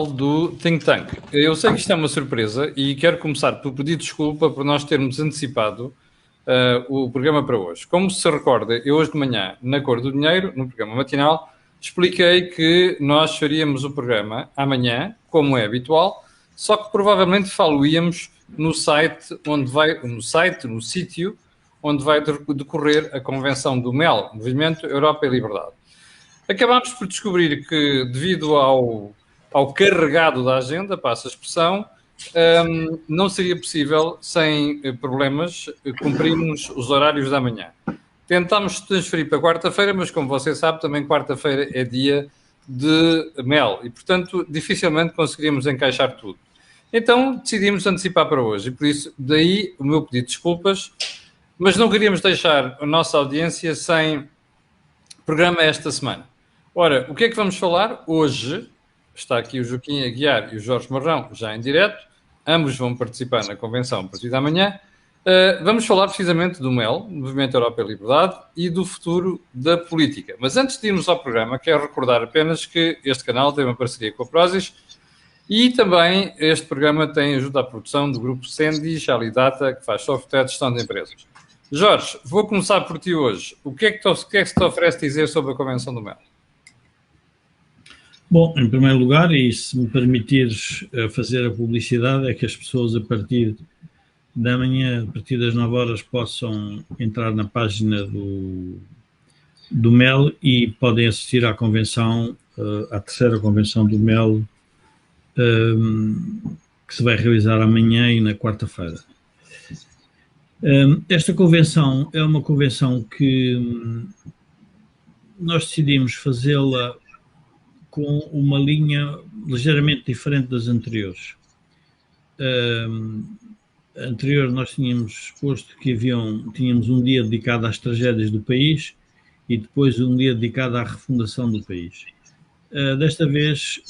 Do Think Tank. Eu sei que isto é uma surpresa e quero começar por pedir desculpa por nós termos antecipado o programa para hoje. Como se recorda, eu hoje de manhã, na Cor do Dinheiro, no programa matinal, expliquei que nós faríamos o programa amanhã, como é habitual, só que provavelmente falo-íamos no sítio onde vai decorrer a convenção do MEL, Movimento Europa e Liberdade. Acabámos por descobrir que, devido ao carregado da agenda, passa a expressão, não seria possível, sem problemas, cumprirmos os horários da manhã. Tentámos transferir para quarta-feira, mas como você sabe, também quarta-feira é dia de MEL e, portanto, dificilmente conseguiríamos encaixar tudo. Então, decidimos antecipar para hoje e, por isso, daí o meu pedido de desculpas, mas não queríamos deixar a nossa audiência sem programa esta semana. Ora, o que é que vamos falar hoje? Está aqui o Joaquim Aguiar e o Jorge Marrão, já em direto. Ambos vão participar na convenção a partir de amanhã. Vamos falar precisamente do MEL, Movimento Europa e Liberdade, e do futuro da política. Mas antes de irmos ao programa, quero recordar apenas que este canal tem uma parceria com a Prozis e também este programa tem ajuda à produção do grupo Sendis, Alidata, que faz software de gestão de empresas. Jorge, vou começar por ti hoje. O que é que se te oferece dizer sobre a convenção do MEL? Bom, em primeiro lugar, e se me permitires fazer a publicidade, é que as pessoas a partir da manhã, a partir das 9 horas, possam entrar na página do MEL e podem assistir à convenção, à terceira convenção do MEL, que se vai realizar amanhã e na quarta-feira. Esta convenção é uma convenção que nós decidimos fazê-la com uma linha ligeiramente diferente das anteriores. Anterior nós tínhamos posto que tínhamos um dia dedicado às tragédias do país e depois um dia dedicado à refundação do país. Desta vez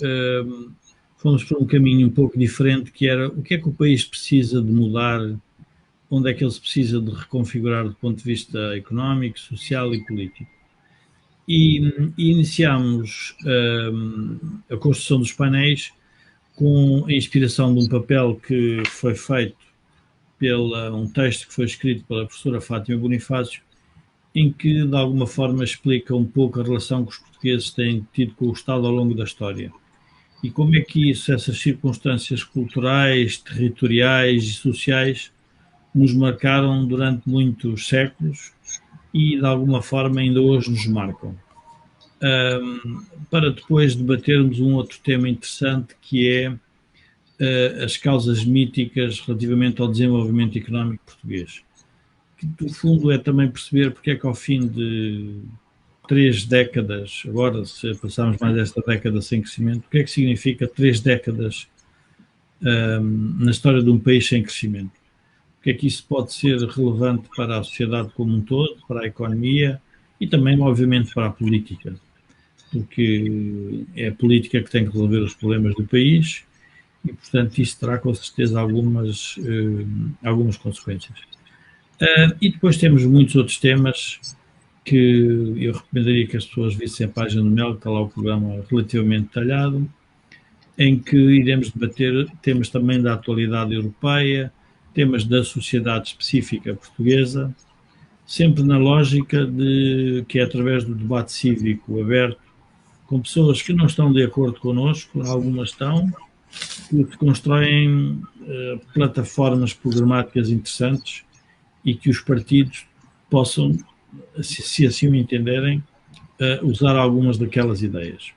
fomos por um caminho um pouco diferente, que era o que é que o país precisa de mudar, onde é que ele se precisa de reconfigurar do ponto de vista económico, social e político. E iniciámos a construção dos painéis com a inspiração de um papel que foi feito um texto que foi escrito pela professora Fátima Bonifácio, em que de alguma forma explica um pouco a relação que os portugueses têm tido com o Estado ao longo da história. E como é que essas circunstâncias culturais, territoriais e sociais nos marcaram durante muitos séculos e de alguma forma ainda hoje nos marcam. Para depois debatermos um outro tema interessante, que é as causas míticas relativamente ao desenvolvimento económico português, que no fundo é também perceber porque é que ao fim de 3 décadas, agora se passarmos mais esta década sem crescimento, o que é que significa 3 décadas na história de um país sem crescimento? O que é que isso pode ser relevante para a sociedade como um todo, para a economia e também, obviamente, para a política, porque é a política que tem que resolver os problemas do país e, portanto, isso terá com certeza algumas consequências. E depois temos muitos outros temas que eu recomendaria que as pessoas vissem a página do MEL, que está lá o programa relativamente detalhado, em que iremos debater temas também da atualidade europeia, temas da sociedade específica portuguesa, sempre na lógica de que é através do debate cívico aberto, com pessoas que não estão de acordo connosco, algumas estão, que constroem plataformas programáticas interessantes e que os partidos possam, se assim o entenderem, usar algumas daquelas ideias.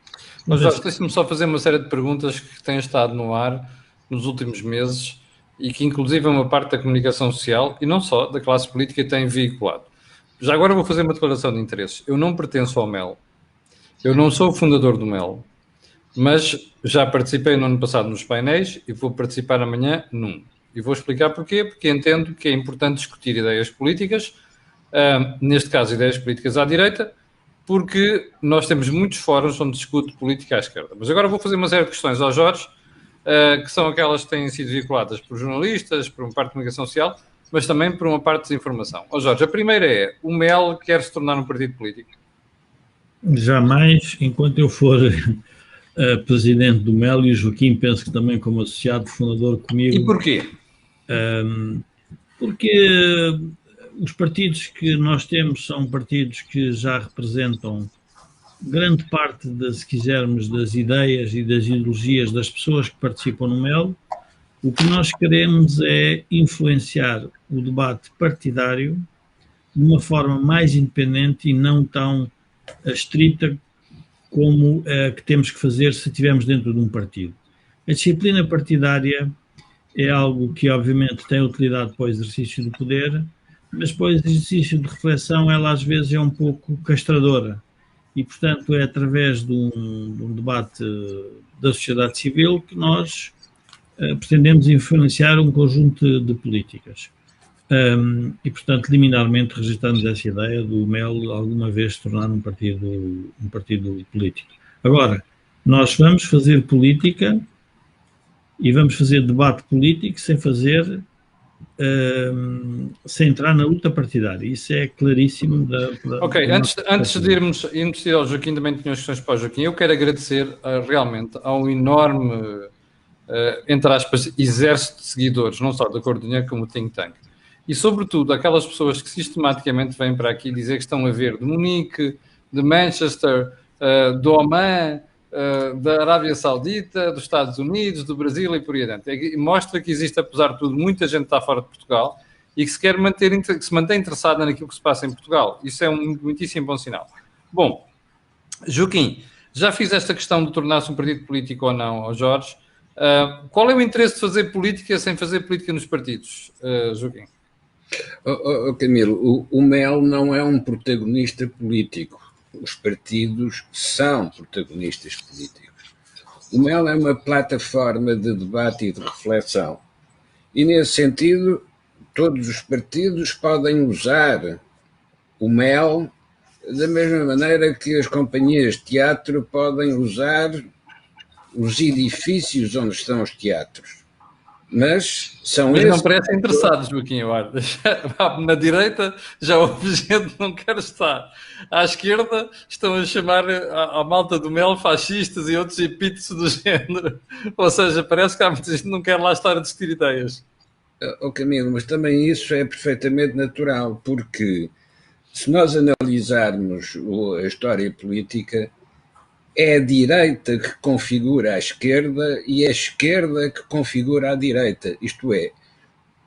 Mas Jorge, deixe-me só fazer uma série de perguntas que têm estado no ar nos últimos meses e que inclusive uma parte da comunicação social e não só da classe política tem veiculado. Já agora vou fazer uma declaração de interesses. Eu não pertenço ao MEL, eu não sou o fundador do MEL, mas já participei no ano passado nos painéis e vou participar amanhã num. E vou explicar porquê, porque entendo que é importante discutir ideias políticas, neste caso ideias políticas à direita, porque nós temos muitos fóruns onde discute política à esquerda. Mas agora vou fazer uma série de questões ao Jorge, que são aquelas que têm sido veiculadas por jornalistas, por uma parte de comunicação social, mas também por uma parte de desinformação. Jorge, a primeira é, o MEL quer se tornar um partido político? Jamais, enquanto eu for presidente do MEL, e o Joaquim penso que também como associado fundador comigo. E porquê? Porque os partidos que nós temos são partidos que já representam grande parte, se quisermos, das ideias e das ideologias das pessoas que participam no MEL. O que nós queremos é influenciar o debate partidário de uma forma mais independente e não tão estrita como que temos que fazer se estivermos dentro de um partido. A disciplina partidária é algo que, obviamente, tem utilidade para o exercício do poder, mas para o exercício de reflexão ela às vezes é um pouco castradora. E, portanto, é através de um debate da sociedade civil que nós pretendemos influenciar um conjunto de políticas. E, portanto, liminarmente registramos essa ideia do MEL alguma vez se tornar um partido político. Agora, nós vamos fazer política e vamos fazer debate político sem entrar na luta partidária. Isso é claríssimo. Ok, antes de irmos ao Joaquim, também tinha questões para o Joaquim. Eu quero agradecer realmente ao enorme, entre aspas, exército de seguidores, não só da Cor do Dinheiro, como o Think Tank. E, sobretudo, aquelas pessoas que sistematicamente vêm para aqui dizer que estão a ver de Munique, de Manchester, do Oman, da Arábia Saudita, dos Estados Unidos, do Brasil e por aí adiante. Mostra que existe, apesar de tudo, muita gente que está fora de Portugal e que se mantém interessada naquilo que se passa em Portugal. Isso é um muitíssimo bom sinal. Bom, Joaquim, já fiz esta questão de tornar-se um partido político ou não, ao Jorge. Qual é o interesse de fazer política sem fazer política nos partidos, Joaquim? Camilo, o MEL não é um protagonista político. Os partidos são protagonistas políticos. O MEL é uma plataforma de debate e de reflexão. E, nesse sentido, todos os partidos podem usar o MEL da mesma maneira que as companhias de teatro podem usar os edifícios onde estão os teatros. Mas não parecem interessados, Joaquim Eduardo. Na direita já houve gente que não quer estar. À esquerda estão a chamar a malta do MEL fascistas e outros epítetos do género. Ou seja, parece que há muita gente que não quer lá estar a discutir ideias. Camilo, mas também isso é perfeitamente natural, porque se nós analisarmos a história política, é a direita que configura a esquerda e é a esquerda que configura a direita. Isto é,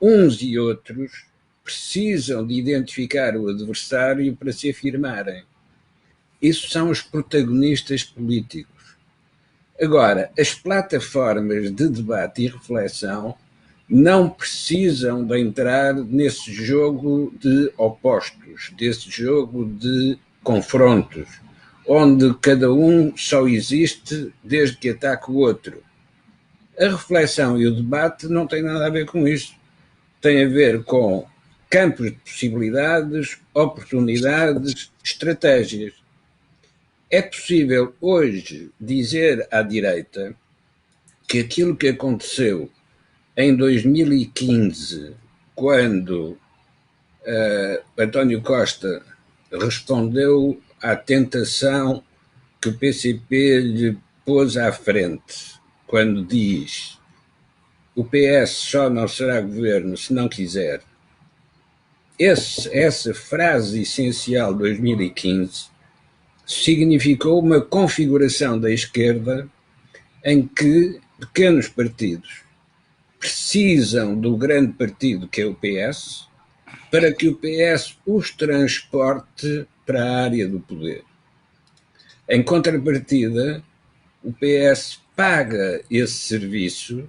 uns e outros precisam de identificar o adversário para se afirmarem. Isso são os protagonistas políticos. Agora, as plataformas de debate e reflexão não precisam de entrar nesse jogo de opostos, desse jogo de confrontos, onde cada um só existe desde que ataca o outro. A reflexão e o debate não têm nada a ver com isso. Tem a ver com campos de possibilidades, oportunidades, estratégias. É possível hoje dizer à direita que aquilo que aconteceu em 2015, quando António Costa respondeu à tentação que o PCP lhe pôs à frente, quando diz o PS só não será governo se não quiser. Essa frase essencial de 2015 significou uma configuração da esquerda em que pequenos partidos precisam do grande partido que é o PS para que o PS os transporte para a área do poder. Em contrapartida, o PS paga esse serviço,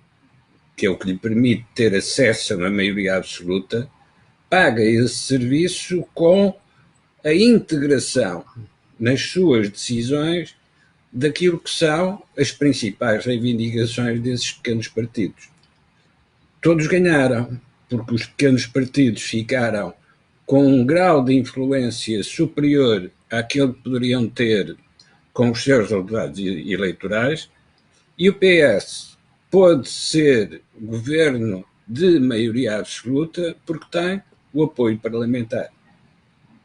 que é o que lhe permite ter acesso a uma maioria absoluta, paga esse serviço com a integração nas suas decisões daquilo que são as principais reivindicações desses pequenos partidos. Todos ganharam, porque os pequenos partidos ficaram com um grau de influência superior àquele que poderiam ter com os seus resultados eleitorais, e o PS pôde ser governo de maioria absoluta porque tem o apoio parlamentar.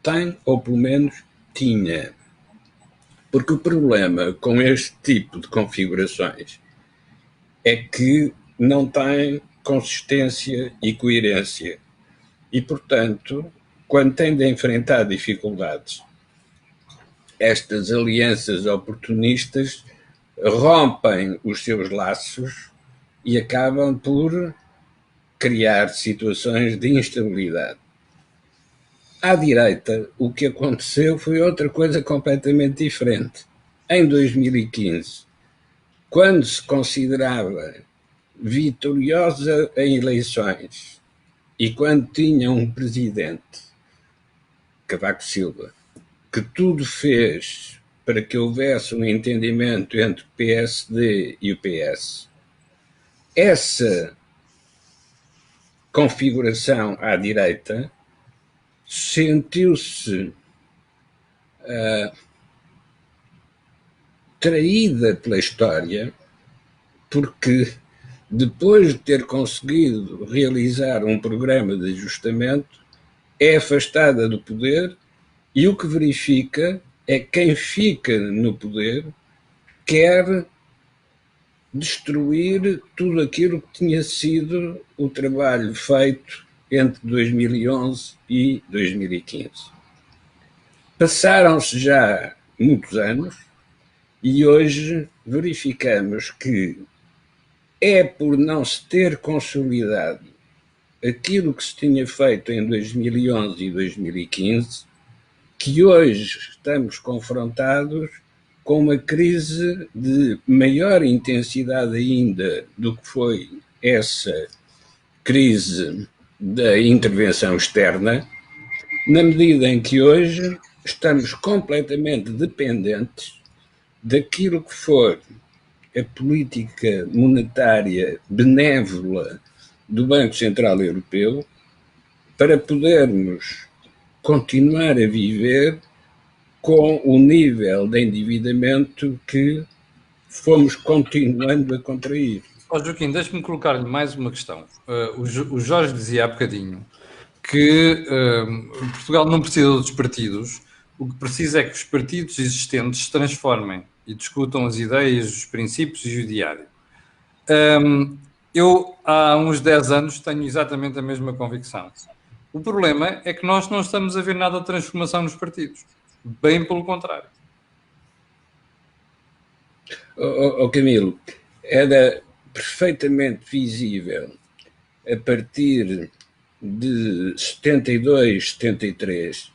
Tem, ou pelo menos tinha. Porque o problema com este tipo de configurações é que não tem consistência e coerência. E, portanto, quando tem de enfrentar dificuldades, estas alianças oportunistas rompem os seus laços e acabam por criar situações de instabilidade. À direita, o que aconteceu foi outra coisa completamente diferente. Em 2015, quando se considerava vitoriosa em eleições e quando tinha um presidente, Cavaco Silva, que tudo fez para que houvesse um entendimento entre o PSD e o PS, essa configuração à direita sentiu-se traída pela história, porque depois de ter conseguido realizar um programa de ajustamento, é afastada do poder e o que verifica é que quem fica no poder quer destruir tudo aquilo que tinha sido o trabalho feito entre 2011 e 2015. Passaram-se já muitos anos e hoje verificamos que é por não se ter consolidado aquilo que se tinha feito em 2011 e 2015 que hoje estamos confrontados com uma crise de maior intensidade ainda do que foi essa crise da intervenção externa, na medida em que hoje estamos completamente dependentes daquilo que for a política monetária benévola do Banco Central Europeu para podermos continuar a viver com o nível de endividamento que fomos continuando a contrair. Joaquim, deixe-me colocar-lhe mais uma questão. O Jorge dizia há bocadinho que Portugal não precisa dos partidos, o que precisa é que os partidos existentes se transformem e discutam as ideias, os princípios e o diário. Eu, há uns 10 anos, tenho exatamente a mesma convicção. O problema é que nós não estamos a ver nada de transformação nos partidos. Bem pelo contrário. Camilo, era perfeitamente visível a partir de 72, 73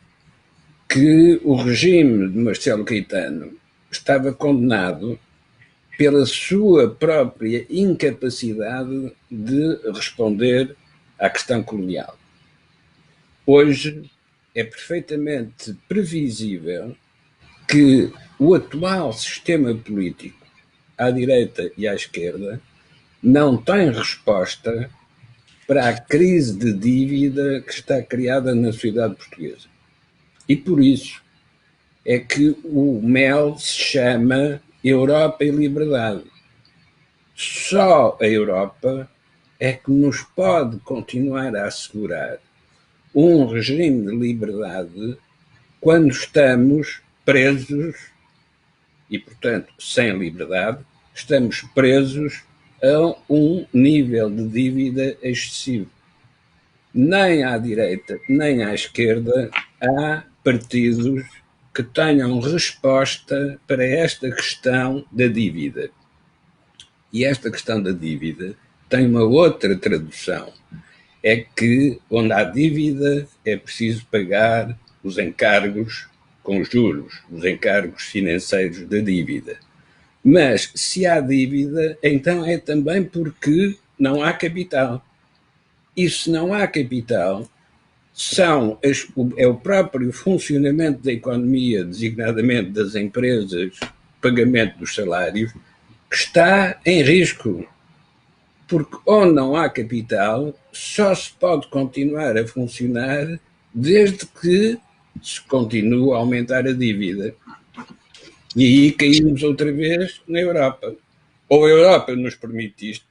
que o regime de Marcelo Caetano estava condenado pela sua própria incapacidade de responder à questão colonial. Hoje é perfeitamente previsível que o atual sistema político, à direita e à esquerda, não tem resposta para a crise de dívida que está criada na sociedade portuguesa. E por isso é que o MEL se chama Europa e Liberdade. Só a Europa é que nos pode continuar a assegurar um regime de liberdade quando estamos presos e, portanto, sem liberdade, estamos presos a um nível de dívida excessivo. Nem à direita, nem à esquerda há partidos que tenham resposta para esta questão da dívida. E esta questão da dívida tem uma outra tradução. É que onde há dívida é preciso pagar os encargos com juros, os encargos financeiros da dívida. Mas se há dívida, então é também porque não há capital. E se não há capital, é o próprio funcionamento da economia, designadamente das empresas, pagamento dos salários, que está em risco. Porque onde não há capital, só se pode continuar a funcionar desde que se continue a aumentar a dívida. E aí caímos outra vez na Europa. Ou a Europa nos permite isto,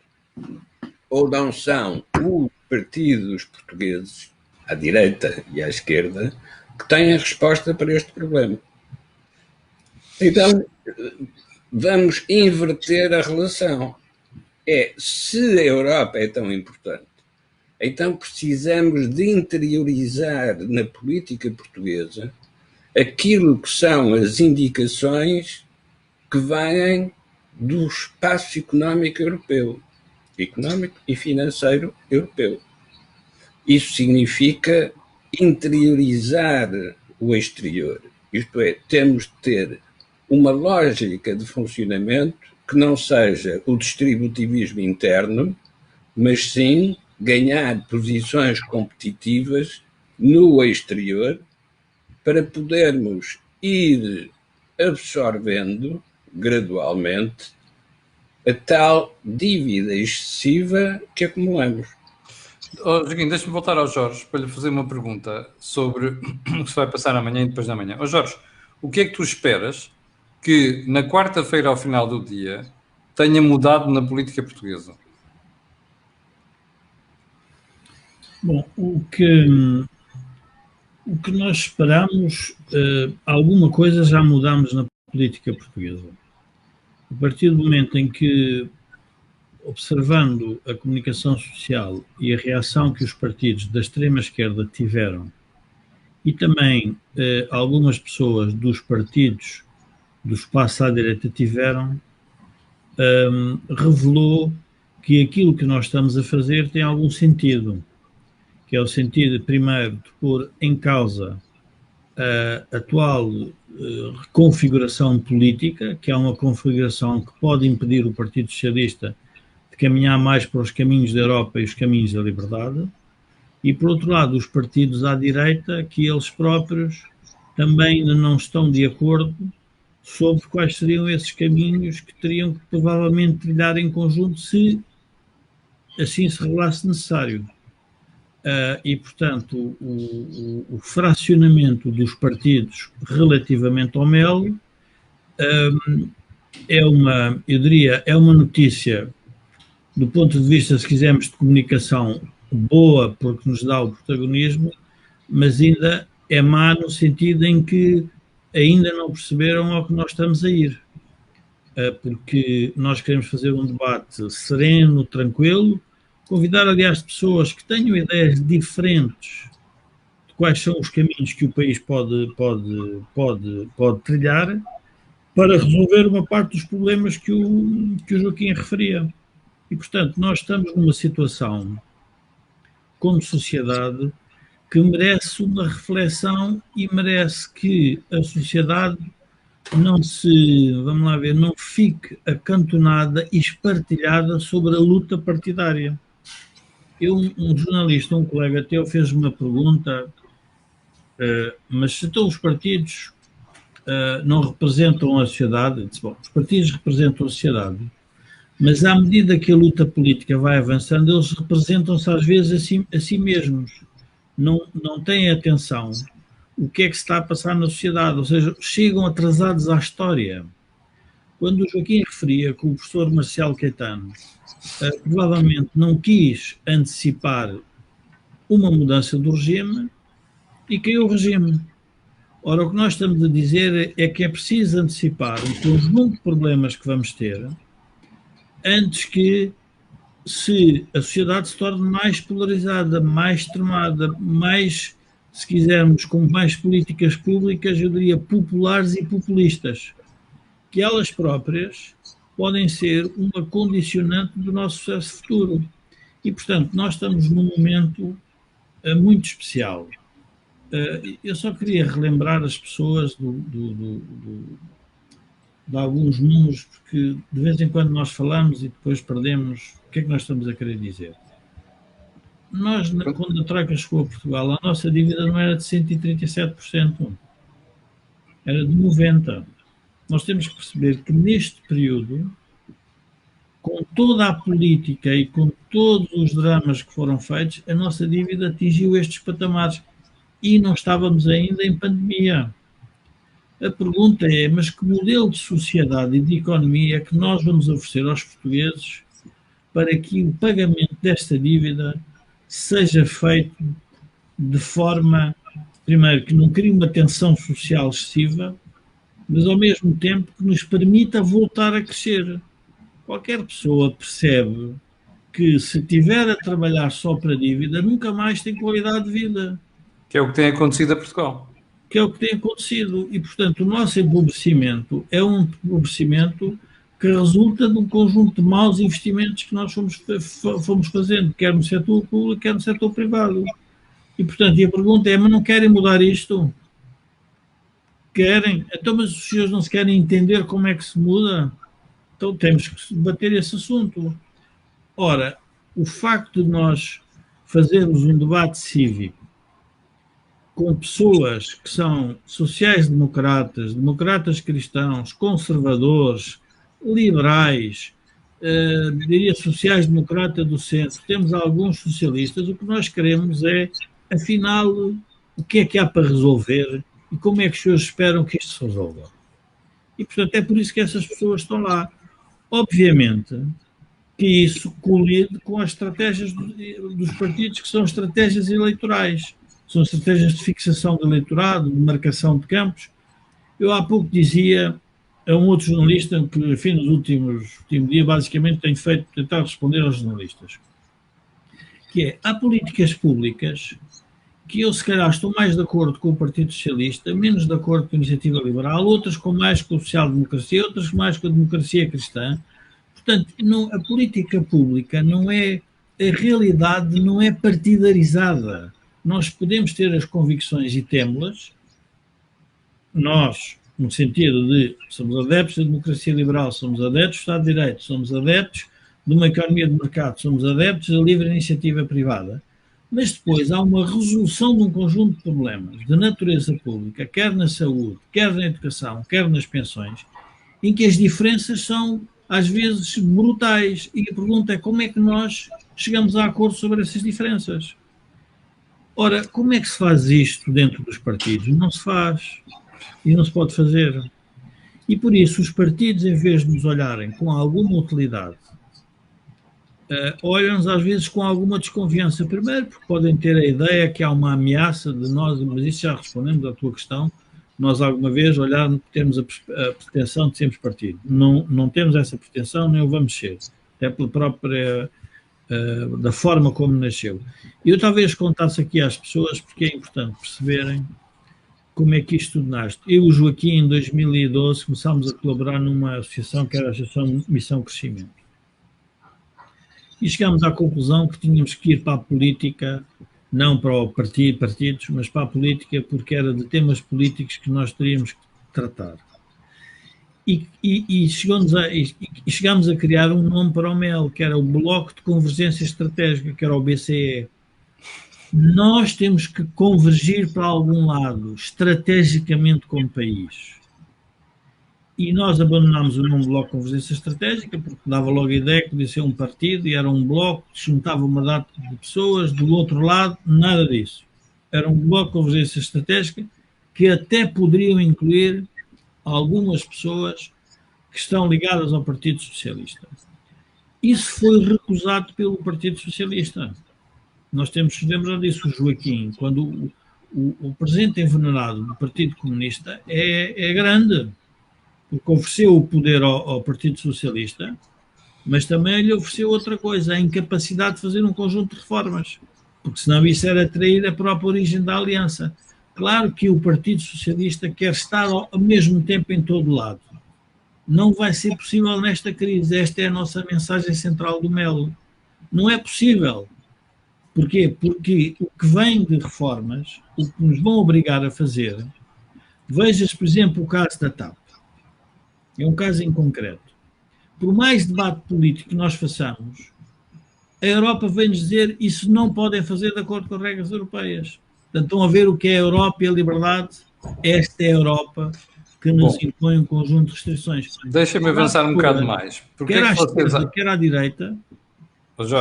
ou não são os partidos portugueses, à direita e à esquerda, que têm a resposta para este problema. Então, vamos inverter a relação. Se a Europa é tão importante, então precisamos de interiorizar na política portuguesa aquilo que são as indicações que vêm do espaço económico europeu, económico e financeiro europeu. Isso significa interiorizar o exterior. Isto é, temos de ter uma lógica de funcionamento que não seja o distributivismo interno, mas sim ganhar posições competitivas no exterior para podermos ir absorvendo gradualmente a tal dívida excessiva que acumulamos. Joaquim, deixa-me voltar ao Jorge para lhe fazer uma pergunta sobre o que se vai passar amanhã e depois da manhã. Jorge, o que é que tu esperas que na quarta-feira, ao final do dia, tenha mudado na política portuguesa? Bom, o que nós esperamos, alguma coisa já mudamos na política portuguesa. A partir do momento em que, observando a comunicação social e a reação que os partidos da extrema-esquerda tiveram, e também algumas pessoas dos partidos do espaço à direita tiveram, revelou que aquilo que nós estamos a fazer tem algum sentido, que é o sentido, primeiro, de pôr em causa a atual reconfiguração política, que é uma configuração que pode impedir o Partido Socialista de caminhar mais para os caminhos da Europa e os caminhos da liberdade, e, por outro lado, os partidos à direita, que eles próprios também ainda não estão de acordo sobre quais seriam esses caminhos que teriam que provavelmente trilhar em conjunto se assim se revelasse necessário. E, portanto, o fracionamento dos partidos relativamente ao MEL eu diria, é uma notícia, do ponto de vista, se quisermos, de comunicação boa, porque nos dá o protagonismo, mas ainda é má no sentido em que ainda não perceberam ao que nós estamos a ir. Porque nós queremos fazer um debate sereno, tranquilo, convidar, aliás, pessoas que tenham ideias diferentes de quais são os caminhos que o país pode trilhar para resolver uma parte dos problemas que o Joaquim referia. E, portanto, nós estamos numa situação, como sociedade, que merece uma reflexão e merece que a sociedade não fique acantonada e espartilhada sobre a luta partidária. Um jornalista, um colega teu, fez uma pergunta, mas se então os partidos não representam a sociedade? Eu disse, bom, os partidos representam a sociedade, mas à medida que a luta política vai avançando, eles representam-se às vezes a si mesmos. Não têm atenção o que é que se está a passar na sociedade, ou seja, chegam atrasados à história. Quando o Joaquim referia que o professor Marcelo Caetano provavelmente não quis antecipar uma mudança do regime e caiu o regime. Ora, o que nós estamos a dizer é que é preciso antecipar um conjunto de problemas que vamos ter antes que a sociedade se torne mais polarizada, mais extremada, mais, se quisermos, com mais políticas públicas, eu diria, populares e populistas, que elas próprias podem ser uma condicionante do nosso sucesso futuro. E, portanto, nós estamos num momento muito especial. Eu só queria relembrar as pessoas de alguns números, porque de vez em quando nós falamos e depois perdemos o que é que nós estamos a querer dizer. Nós, quando a Troika chegou a Portugal, a nossa dívida não era de 137%, era de 90%. Nós temos que perceber que neste período, com toda a política e com todos os dramas que foram feitos, a nossa dívida atingiu estes patamares e não estávamos ainda em pandemia. A pergunta é, mas que modelo de sociedade e de economia é que nós vamos oferecer aos portugueses para que o pagamento desta dívida seja feito de forma, primeiro, que não crie uma tensão social excessiva mas ao mesmo tempo que nos permita voltar a crescer. Qualquer pessoa percebe que se tiver a trabalhar só para dívida, nunca mais tem qualidade de vida. Que é o que tem acontecido a Portugal. Que é o que tem acontecido. E, portanto, o nosso empobrecimento é um empobrecimento que resulta de um conjunto de maus investimentos que nós fomos fazendo, quer no setor público, quer no setor privado. E, portanto, a pergunta é, mas não querem mudar isto? Querem? Então, mas os senhores não se querem entender como é que se muda? Então temos que debater esse assunto. Ora, o facto de nós fazermos um debate cívico com pessoas que são sociais-democratas, democratas cristãos, conservadores, liberais, diria sociais-democrata do centro, temos alguns socialistas, o que nós queremos é, afinal, o que é que há para resolver e como é que os senhores esperam que isto se resolva. E, portanto, é por isso que essas pessoas estão lá. Obviamente que isso colide com as estratégias dos partidos, que são estratégias eleitorais. São estratégias de fixação de eleitorado, de marcação de campos. Eu há pouco dizia a um outro jornalista que, enfim, nos últimos dias, basicamente, tenho feito tentar responder aos jornalistas, que é, há políticas públicas que eu, se calhar, estou mais de acordo com o Partido Socialista, menos de acordo com a Iniciativa Liberal, outras com mais com a social-democracia, outras mais com a democracia cristã. Portanto, a política pública não é, a realidade não é partidarizada. Nós podemos ter as convicções e temos-las, nós, no sentido de somos adeptos da democracia liberal, somos adeptos do Estado de Direito, somos adeptos de uma economia de mercado, somos adeptos da livre iniciativa privada, mas depois há uma resolução de um conjunto de problemas de natureza pública, quer na saúde, quer na educação, quer nas pensões, em que as diferenças são, às vezes, brutais. E a pergunta é como é que nós chegamos a acordo sobre essas diferenças? Ora, como é que se faz isto dentro dos partidos? Não se faz. E não se pode fazer. E por isso os partidos, em vez de nos olharem com alguma utilidade, olham-nos às vezes com alguma desconfiança. Primeiro, porque podem ter a ideia que há uma ameaça de nós, mas isso já respondemos à tua questão, nós alguma vez olharmos, temos a pretensão de sermos partido. Não temos essa pretensão, nem o vamos ser. Até pela própria, da forma como nasceu. Eu talvez contasse aqui às pessoas, porque é importante perceberem como é que isto tudo nasce. Eu e o Joaquim, em 2012, começámos a colaborar numa associação que era a Associação Missão Crescimento. E chegámos à conclusão que tínhamos que ir para a política, não para o partidos, mas para a política, porque era de temas políticos que nós teríamos que tratar. E chegámos a criar um nome para o MEL, que era o Bloco de Convergência Estratégica, que era o BCE. Nós temos que convergir para algum lado, estrategicamente como país. E nós abandonámos o nome Bloco de Convergência Estratégica, porque dava logo a ideia que podia ser um partido e era um bloco que juntava uma data de pessoas. Do outro lado, nada disso. Era um Bloco de Convergência Estratégica que até poderiam incluir algumas pessoas que estão ligadas ao Partido Socialista. Isso foi recusado pelo Partido Socialista. Nós temos que lembrar disso, o Joaquim, quando o presente envenenado do Partido Comunista é grande, porque ofereceu o poder ao Partido Socialista, mas também lhe ofereceu outra coisa, a incapacidade de fazer um conjunto de reformas, porque senão isso era trair a própria origem da aliança. Claro que o Partido Socialista quer estar ao mesmo tempo em todo lado. Não vai ser possível nesta crise. Esta é a nossa mensagem central do MEL. Não é possível. Porquê? Porque o que vem de reformas, o que nos vão obrigar a fazer, vejas, por exemplo, o caso da TAP. É um caso em concreto. Por mais debate político que nós façamos, a Europa vem-nos dizer isso não podem fazer de acordo com as regras europeias. Portanto, estão a ver o que é a Europa e a liberdade. Esta é a Europa que nos impõe um conjunto de restrições. Deixa-me avançar um bocado mais. Quer à esquerda, quer à direita,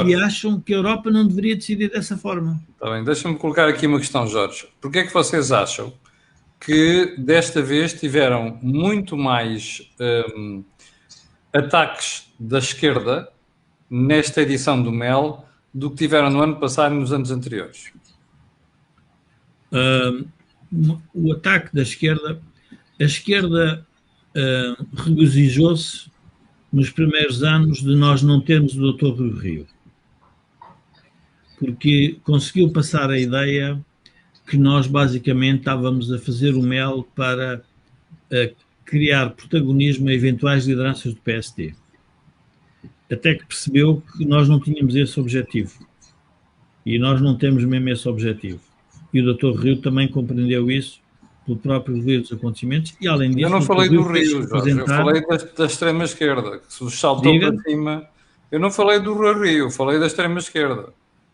que acham que a Europa não deveria decidir dessa forma. Está bem, deixa-me colocar aqui uma questão, Jorge. Porquê é que vocês acham que desta vez tiveram muito mais ataques da esquerda nesta edição do MEL do que tiveram no ano passado e nos anos anteriores? O ataque da esquerda, a esquerda regozijou-se nos primeiros anos de nós não termos o Dr. Rui Rio, porque conseguiu passar a ideia que nós basicamente estávamos a fazer o mel para criar protagonismo a eventuais lideranças do PSD. Até que percebeu que nós não tínhamos esse objetivo. E nós não temos mesmo esse objetivo. E o Dr. Rio também compreendeu isso pelo próprio ver dos acontecimentos e, além disso... Eu não falei do Rio, Jorge, eu falei da extrema-esquerda, que se saltou para cima. Eu não falei do Rio, falei da extrema-esquerda.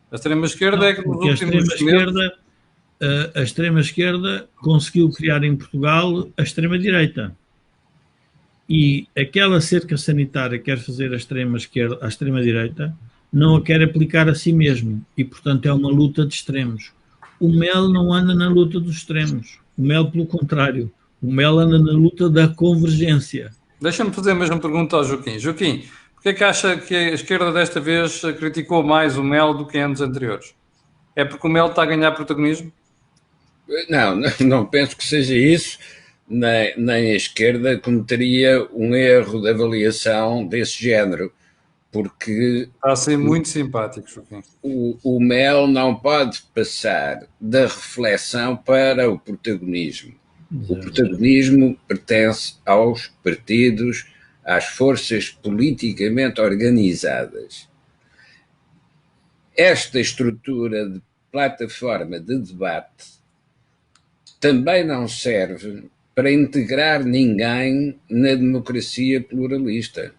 A extrema-esquerda é que nos últimos meses... A extrema-esquerda conseguiu criar em Portugal a extrema-direita. E aquela cerca sanitária que quer fazer a extrema-esquerda, a extrema-direita, não a quer aplicar a si mesmo. E, portanto, é uma luta de extremos. O MEL não anda na luta dos extremos. O MEL, pelo contrário. O MEL anda na luta da convergência. Deixa-me fazer a mesma pergunta ao Joaquim. Joaquim, porquê é que acha que a esquerda desta vez criticou mais o MEL do que em anos anteriores? É porque o MEL está a ganhar protagonismo? Não penso que seja isso. Nem a esquerda cometeria um erro de avaliação desse género, porque... Está a ser muito simpático, Joaquim. O MEL não pode passar da reflexão para o protagonismo. O protagonismo pertence aos partidos, às forças politicamente organizadas. Esta estrutura de plataforma de debate também não serve para integrar ninguém na democracia pluralista.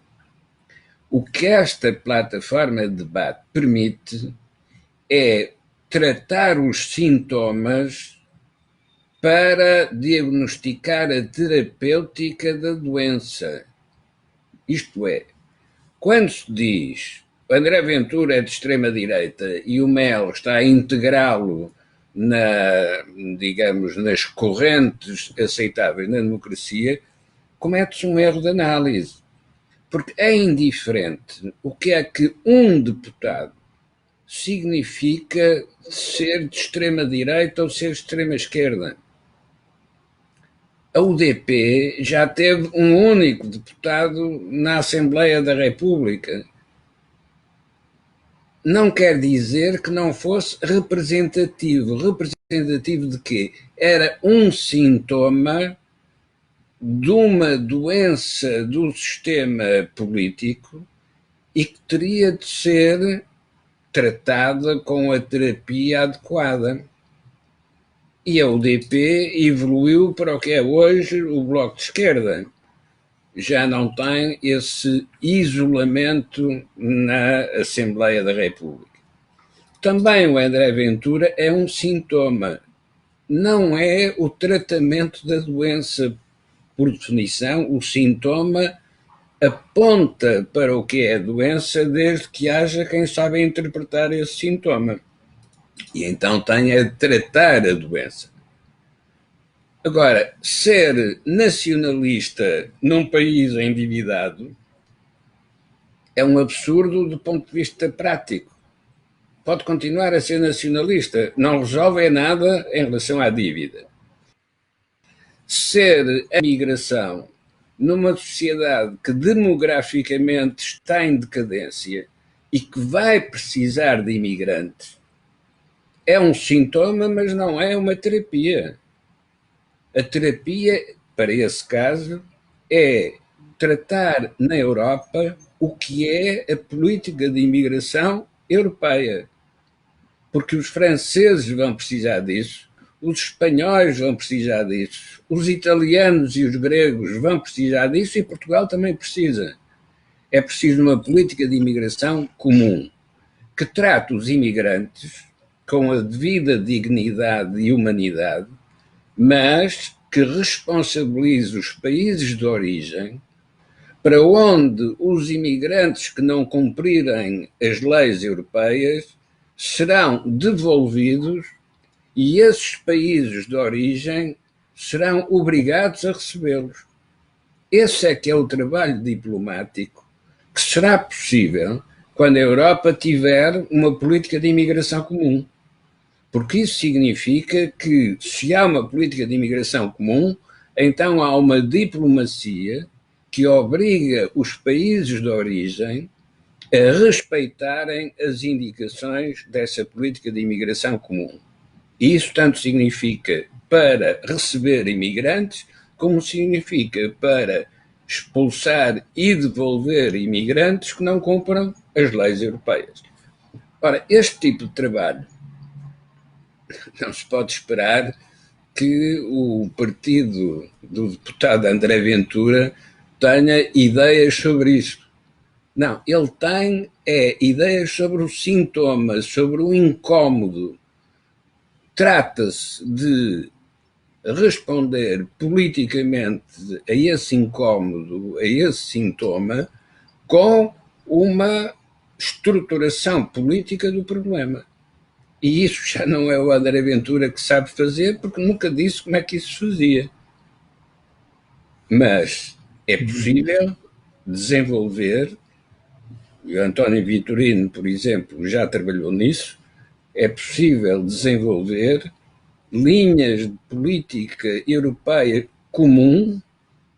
O que esta plataforma de debate permite é tratar os sintomas para diagnosticar a terapêutica da doença. Isto é, quando se diz que André Ventura é de extrema-direita e o MEL está a integrá-lo nas correntes aceitáveis na democracia, comete-se um erro de análise. Porque é indiferente o que é que um deputado significa ser de extrema-direita ou ser de extrema-esquerda. A UDP já teve um único deputado na Assembleia da República. Não quer dizer que não fosse representativo. Representativo de quê? Era um sintoma de uma doença do sistema político e que teria de ser tratada com a terapia adequada. E a UDP evoluiu para o que é hoje o Bloco de Esquerda. Já não tem esse isolamento na Assembleia da República. Também o André Ventura é um sintoma. Não é o tratamento da doença. Por definição, o sintoma aponta para o que é a doença desde que haja quem saiba interpretar esse sintoma. E então tem a tratar a doença. Agora, ser nacionalista num país endividado é um absurdo do ponto de vista prático. Pode continuar a ser nacionalista, não resolve nada em relação à dívida. Ser a migração numa sociedade que demograficamente está em decadência e que vai precisar de imigrantes é um sintoma, mas não é uma terapia. A terapia, para esse caso, é tratar na Europa o que é a política de imigração europeia. Porque os franceses vão precisar disso, os espanhóis vão precisar disso, os italianos e os gregos vão precisar disso e Portugal também precisa. É preciso uma política de imigração comum, que trate os imigrantes com a devida dignidade e humanidade, mas que responsabilize os países de origem para onde os imigrantes que não cumprirem as leis europeias serão devolvidos e esses países de origem serão obrigados a recebê-los. Esse é que é o trabalho diplomático que será possível quando a Europa tiver uma política de imigração comum. Porque isso significa que, se há uma política de imigração comum, então há uma diplomacia que obriga os países de origem a respeitarem as indicações dessa política de imigração comum. E isso tanto significa para receber imigrantes, como significa para expulsar e devolver imigrantes que não cumpram as leis europeias. Ora, este tipo de trabalho não se pode esperar que o partido do deputado André Ventura tenha ideias sobre isto. Não, ele tem ideias sobre o sintoma, sobre o incómodo. Trata-se de responder politicamente a esse incómodo, a esse sintoma, com uma estruturação política do problema. E isso já não é o André Ventura que sabe fazer, porque nunca disse como é que isso se fazia. Mas é possível desenvolver, e o António Vitorino, por exemplo, já trabalhou nisso, é possível desenvolver linhas de política europeia comum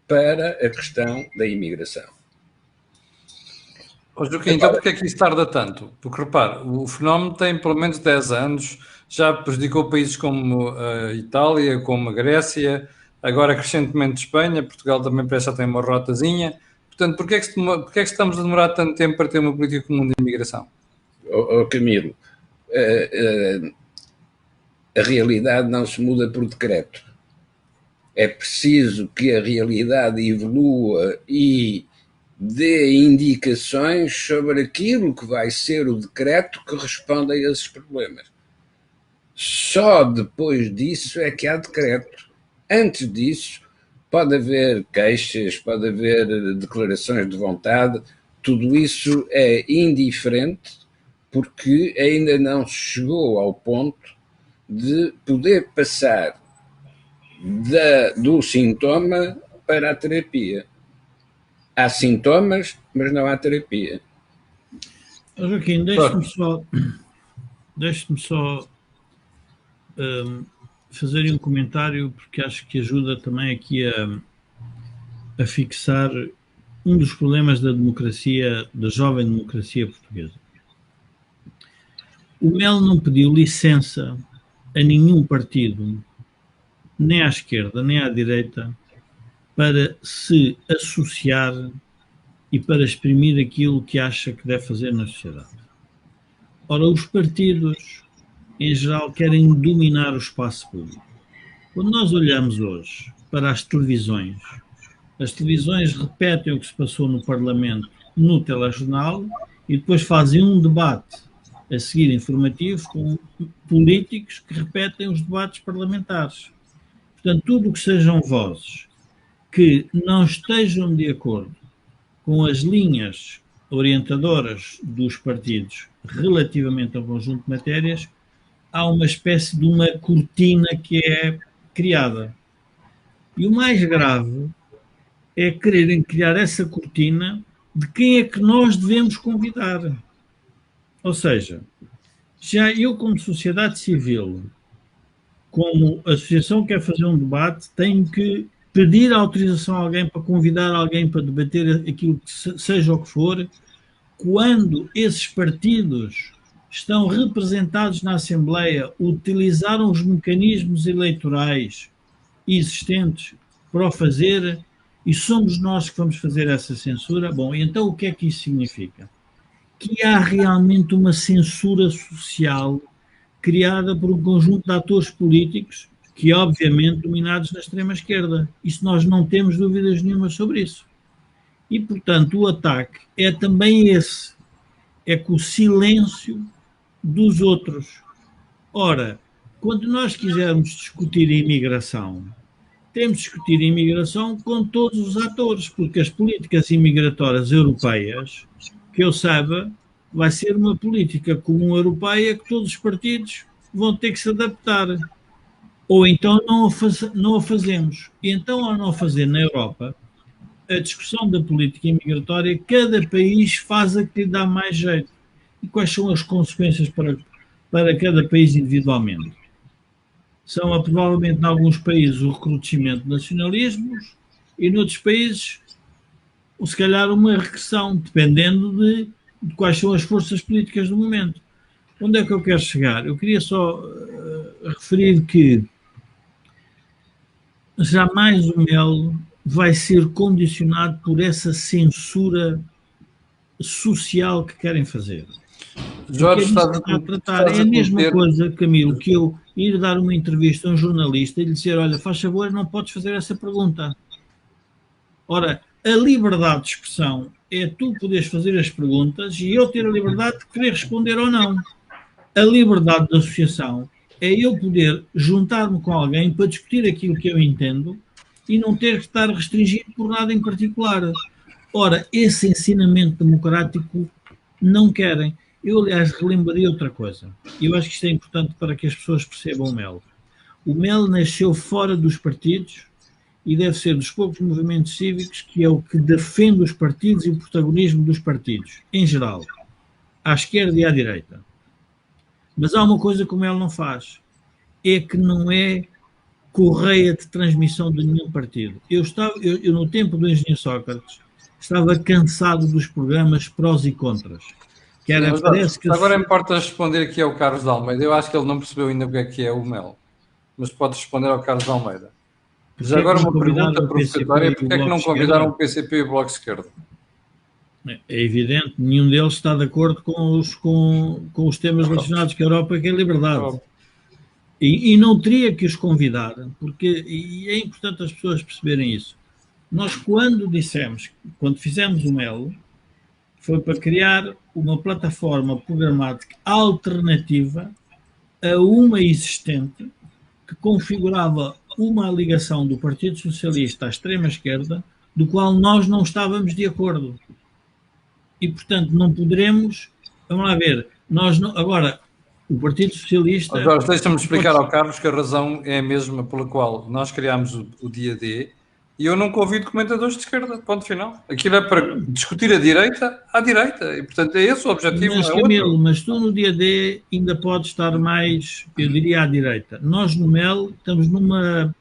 para a questão da imigração. Joaquim, então porquê é que isso tarda tanto? Porque, repare, o fenómeno tem pelo menos 10 anos, já prejudicou países como a Itália, como a Grécia, agora crescentemente Espanha, Portugal também parece que já tem uma rotazinha. Portanto, porquê é que estamos a demorar tanto tempo para ter uma política comum de imigração? Camilo, a realidade não se muda por decreto. É preciso que a realidade evolua e dê indicações sobre aquilo que vai ser o decreto que responde a esses problemas. Só depois disso é que há decreto. Antes disso, pode haver queixas, pode haver declarações de vontade, tudo isso é indiferente, porque ainda não se chegou ao ponto de poder passar do sintoma para a terapia. Há sintomas, mas não há terapia. Joaquim, deixe-me só fazer um comentário, porque acho que ajuda também aqui a fixar um dos problemas da democracia, da jovem democracia portuguesa. O Mel não pediu licença a nenhum partido, nem à esquerda, nem à direita, para se associar e para exprimir aquilo que acha que deve fazer na sociedade. Ora, os partidos, em geral, querem dominar o espaço público. Quando nós olhamos hoje para as televisões repetem o que se passou no Parlamento no telejornal e depois fazem um debate a seguir informativo com políticos que repetem os debates parlamentares. Portanto, tudo o que sejam vozes que não estejam de acordo com as linhas orientadoras dos partidos relativamente ao conjunto de matérias, há uma espécie de uma cortina que é criada. E o mais grave é quererem criar essa cortina de quem é que nós devemos convidar. Ou seja, já eu, como sociedade civil, como associação que quer fazer um debate, tenho que pedir autorização a alguém para convidar alguém para debater aquilo que seja o que for, quando esses partidos estão representados na Assembleia, utilizaram os mecanismos eleitorais existentes para o fazer, e somos nós que vamos fazer essa censura. Bom, então o que é que isso significa? Que há realmente uma censura social criada por um conjunto de atores políticos que, obviamente, dominados na extrema-esquerda. Isso nós não temos dúvidas nenhuma sobre isso. E, portanto, o ataque é também esse. É com o silêncio dos outros. Ora, quando nós quisermos discutir a imigração, temos de discutir a imigração com todos os atores, porque as políticas imigratórias europeias, que eu saiba, vai ser uma política comum europeia que todos os partidos vão ter que se adaptar. Ou então não a fazemos. E então, ao não fazer na Europa, a discussão da política imigratória, cada país faz a que lhe dá mais jeito. E quais são as consequências para cada país individualmente? São provavelmente, em alguns países, o recrudescimento de nacionalismos e, noutros países, se calhar uma regressão, dependendo de quais são as forças políticas do momento. Onde é que eu quero chegar? Eu queria só referir que jamais o Melo vai ser condicionado por essa censura social que querem fazer. Jorge, é a mesma coisa, Camilo, que eu ir dar uma entrevista a um jornalista e lhe dizer, olha, faz favor, não podes fazer essa pergunta. Ora, a liberdade de expressão é tu poderes fazer as perguntas e eu ter a liberdade de querer responder ou não. A liberdade de associação é eu poder juntar-me com alguém para discutir aquilo que eu entendo e não ter que estar restringido por nada em particular. Ora, esse ensinamento democrático não querem. Eu, aliás, relembrei outra coisa. Eu acho que isto é importante para que as pessoas percebam o Melo. O Melo nasceu fora dos partidos e deve ser dos poucos movimentos cívicos que é o que defende os partidos e o protagonismo dos partidos, em geral, à esquerda e à direita. Mas há uma coisa que o Melo não faz, é que não é correia de transmissão de nenhum partido. Eu no tempo do engenheiro Sócrates, estava cansado dos programas prós e contras. Que era, parece que agora importa responder aqui ao Carlos de Almeida. Eu acho que ele não percebeu ainda o que é o Melo, mas pode responder ao Carlos de Almeida. Já agora uma pergunta provocatória, porque é que não convidaram o PCP e o Bloco de Esquerda? É evidente, nenhum deles está de acordo com os temas relacionados com a Europa, que é a liberdade. E não teria que os convidar, porque e é importante as pessoas perceberem isso. Nós, quando fizemos o Melo, foi para criar uma plataforma programática alternativa a uma existente que configurava uma ligação do Partido Socialista à extrema-esquerda, do qual nós não estávamos de acordo. E, portanto, não poderemos... Vamos lá ver. Agora, o Partido Socialista... Jorge, deixa-me explicar ao Carlos que a razão é a mesma pela qual nós criámos o dia D e eu não convido comentadores de esquerda, ponto final. Aquilo é para discutir a direita à direita e, portanto, é esse o objetivo. Mas, Camilo, mas tu no dia D ainda podes estar mais, eu diria, à direita. Nós no MEL estamos numa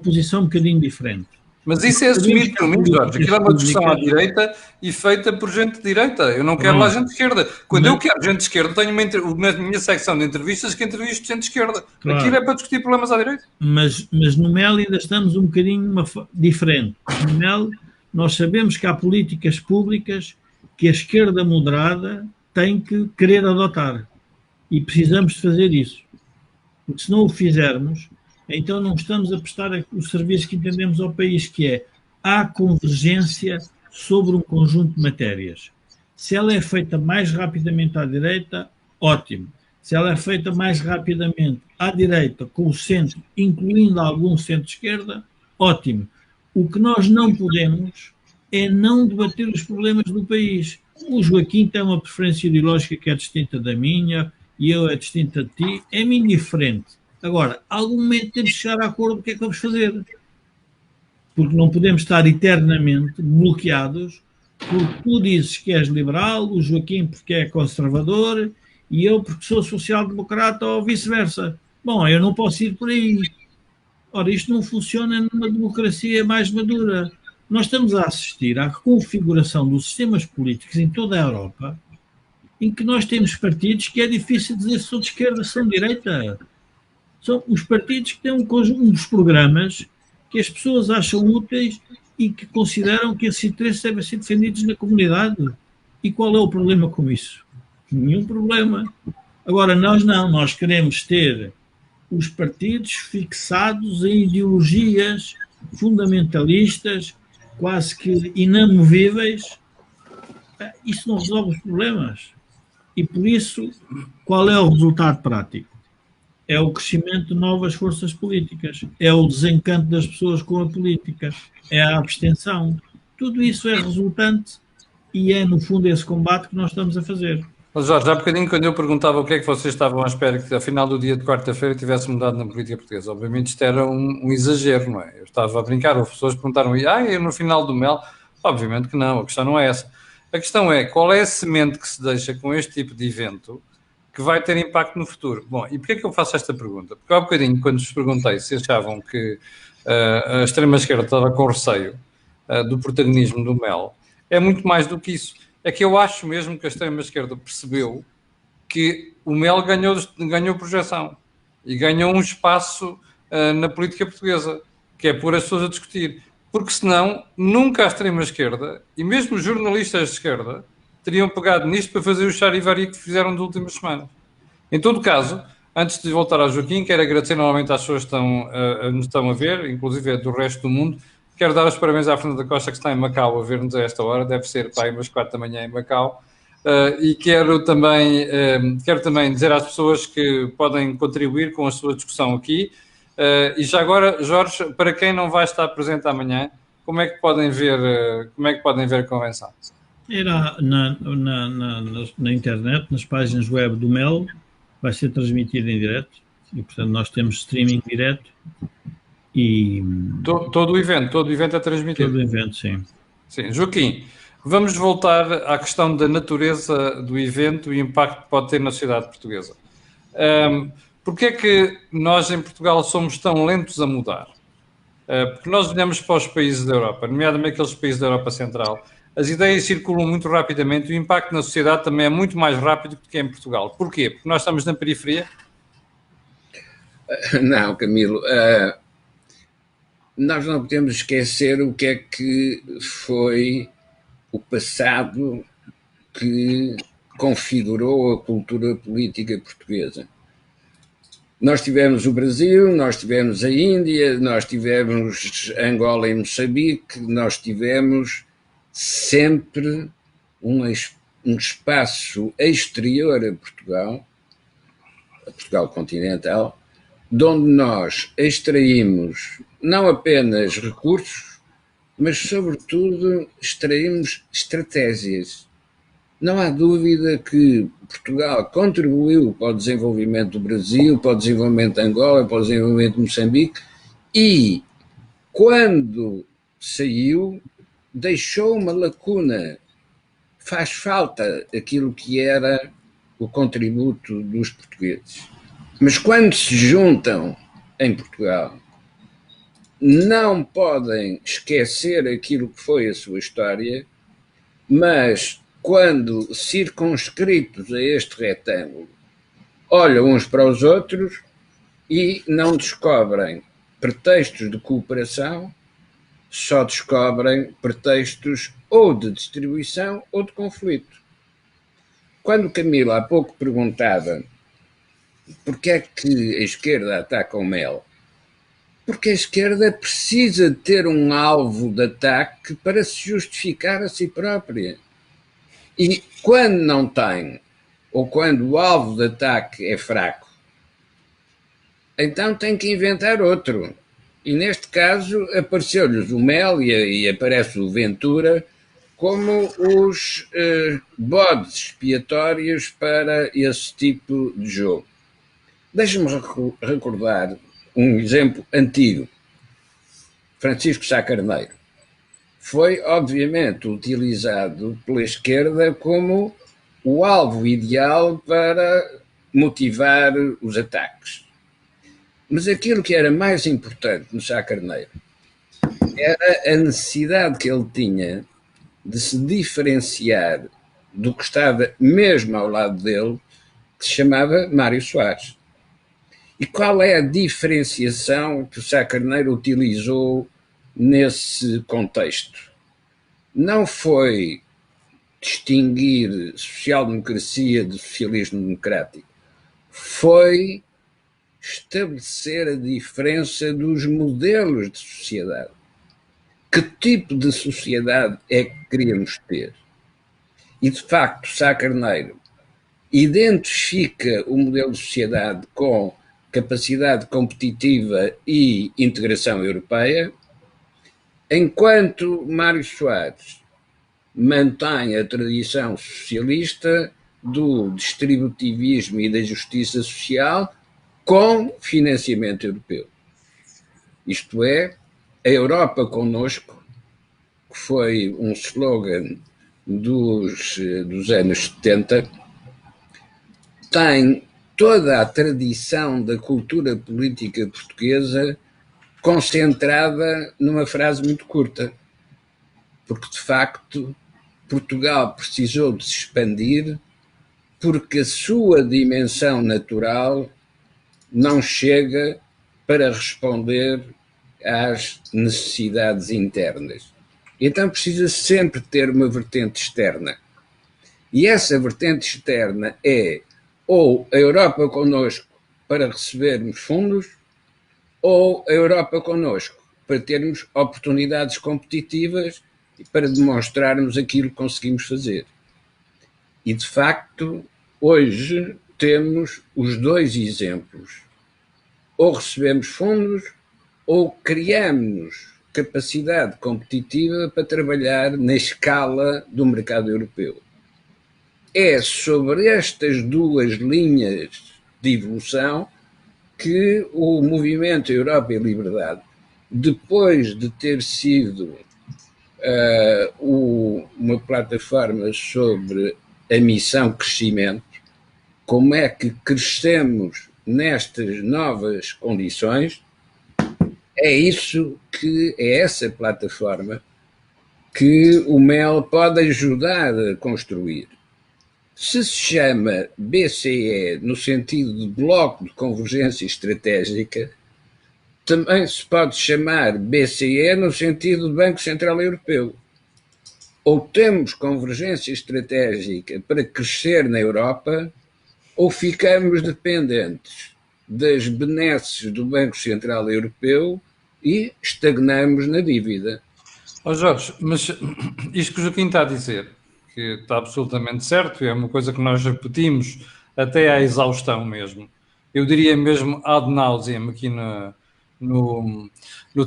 posição um bocadinho diferente. Mas isso é assumido por mim, Jorge. Aquilo é uma discussão à direita e feita por gente de direita. Eu não quero lá gente de esquerda. Quando eu quero gente de esquerda, tenho uma minha secção de entrevistas que entrevisto gente de esquerda. Claro. Aquilo é para discutir problemas à direita. Mas no MEL ainda estamos um bocadinho diferente. No MEL nós sabemos que há políticas públicas que a esquerda moderada tem que querer adotar. E precisamos de fazer isso. Porque se não o fizermos... então não estamos a prestar o serviço que entendemos ao país, que é há convergência sobre um conjunto de matérias. Se ela é feita mais rapidamente à direita, ótimo. Se ela é feita mais rapidamente à direita, com o centro, incluindo algum centro-esquerda, ótimo. O que nós não podemos é não debater os problemas do país. O Joaquim tem uma preferência ideológica que é distinta da minha, e eu é distinta de ti, é-me indiferente. Agora, a algum momento temos de chegar a acordo do que é que vamos fazer. Porque não podemos estar eternamente bloqueados porque tu dizes que és liberal, o Joaquim porque é conservador e eu porque sou social-democrata ou vice-versa. Bom, eu não posso ir por aí. Ora, isto não funciona numa democracia mais madura. Nós estamos a assistir à reconfiguração dos sistemas políticos em toda a Europa em que nós temos partidos que é difícil dizer se são de esquerda ou são de direita. São os partidos que têm um conjunto de programas que as pessoas acham úteis e que consideram que esses interesses devem ser defendidos na comunidade. E qual é o problema com isso? Nenhum problema. Agora, nós queremos ter os partidos fixados em ideologias fundamentalistas, quase que inamovíveis. Isso não resolve os problemas. E por isso, qual é o resultado prático? É o crescimento de novas forças políticas, é o desencanto das pessoas com a política, é a abstenção. Tudo isso é resultante e é, no fundo, esse combate que nós estamos a fazer. Mas Jorge, há bocadinho, quando eu perguntava o que é que vocês estavam à espera que, ao final do dia de quarta-feira, tivesse mudado na política portuguesa, obviamente isto era um exagero, não é? Eu estava a brincar, houve pessoas que perguntaram, eu no final do MEL? Obviamente que não, a questão não é essa. A questão é, qual é a semente que se deixa com este tipo de evento que vai ter impacto no futuro. Bom, e porquê é que eu faço esta pergunta? Porque há bocadinho, quando vos perguntei se achavam que a extrema-esquerda estava com receio do protagonismo do Mel, é muito mais do que isso. É que eu acho mesmo que a extrema-esquerda percebeu que o Mel ganhou projeção e ganhou um espaço na política portuguesa, que é pôr as pessoas a discutir. Porque senão, nunca a extrema-esquerda, e mesmo os jornalistas de esquerda, teriam pegado nisto para fazer o charivari que fizeram nas últimas semanas. Em todo caso, antes de voltar ao Joaquim, quero agradecer novamente às pessoas que nos estão a ver, inclusive do resto do mundo. Quero dar os parabéns à Fernanda Costa, que está em Macau a ver-nos a esta hora, deve ser para aí umas 4 da manhã em Macau. E quero também dizer às pessoas que podem contribuir com a sua discussão aqui. E já agora, Jorge, para quem não vai estar presente amanhã, como é que podem ver a convenção? Irá na internet, nas páginas web do MEL, vai ser transmitido em direto e, portanto, nós temos streaming direto e... Todo o evento é transmitido? Todo o evento, sim. Sim. Joaquim, vamos voltar à questão da natureza do evento e o impacto que pode ter na sociedade portuguesa. Porquê é que nós em Portugal somos tão lentos a mudar? Porque nós olhamos para os países da Europa, nomeadamente aqueles países da Europa Central, as ideias circulam muito rapidamente e o impacto na sociedade também é muito mais rápido do que em Portugal. Porquê? Porque nós estamos na periferia? Não, Camilo. Nós não podemos esquecer o que é que foi o passado que configurou a cultura política portuguesa. Nós tivemos o Brasil, nós tivemos a Índia, nós tivemos Angola e Moçambique, nós tivemos sempre um espaço exterior a Portugal continental, de onde nós extraímos não apenas recursos, mas, sobretudo, extraímos estratégias. Não há dúvida que Portugal contribuiu para o desenvolvimento do Brasil, para o desenvolvimento de Angola, para o desenvolvimento de Moçambique e, quando saiu, deixou uma lacuna. Faz falta aquilo que era o contributo dos portugueses. Mas quando se juntam em Portugal, não podem esquecer aquilo que foi a sua história, mas quando circunscritos a este retângulo, olham uns para os outros e não descobrem pretextos de cooperação, só descobrem pretextos ou de distribuição ou de conflito. Quando Camilo há pouco perguntava porque é que a esquerda ataca o Mel, porque a esquerda precisa de ter um alvo de ataque para se justificar a si própria. E quando não tem, ou quando o alvo de ataque é fraco, então tem que inventar outro. E neste caso apareceu-lhes o Mel e aparece o Ventura como os bodes expiatórios para esse tipo de jogo. Deixa-me recordar um exemplo antigo. Francisco Sá Carneiro foi, obviamente, utilizado pela esquerda como o alvo ideal para motivar os ataques. Mas aquilo que era mais importante no Sá Carneiro era a necessidade que ele tinha de se diferenciar do que estava mesmo ao lado dele, que se chamava Mário Soares. E qual é a diferenciação que o Sá Carneiro utilizou nesse contexto? Não foi distinguir social-democracia de socialismo democrático, foi estabelecer a diferença dos modelos de sociedade. Que tipo de sociedade é que queríamos ter? E, de facto, Sá Carneiro identifica o modelo de sociedade com capacidade competitiva e integração europeia, enquanto Mário Soares mantém a tradição socialista do distributivismo e da justiça social com financiamento europeu. Isto é, a Europa connosco, que foi um slogan dos anos 70, tem toda a tradição da cultura política portuguesa concentrada numa frase muito curta. Porque, de facto, Portugal precisou de se expandir porque a sua dimensão natural não chega para responder às necessidades internas. Então precisa sempre ter uma vertente externa. E essa vertente externa é ou a Europa connosco para recebermos fundos, ou a Europa connosco para termos oportunidades competitivas e para demonstrarmos aquilo que conseguimos fazer. E, de facto, hoje temos os dois exemplos. Ou recebemos fundos, ou criamos capacidade competitiva para trabalhar na escala do mercado europeu. É sobre estas duas linhas de evolução que o movimento Europa e Liberdade, depois de ter sido uma plataforma sobre a missão crescimento, como é que crescemos nestas novas condições, é essa plataforma que o MEL pode ajudar a construir. Se chama BCE no sentido de Bloco de Convergência Estratégica, também se pode chamar BCE no sentido de Banco Central Europeu. Ou temos convergência estratégica para crescer na Europa, ou ficamos dependentes das benesses do Banco Central Europeu e estagnamos na dívida. Jorge, mas isto que o Joaquim está a dizer, que está absolutamente certo, é uma coisa que nós repetimos até à exaustão mesmo. Eu diria mesmo ad nauseam aqui no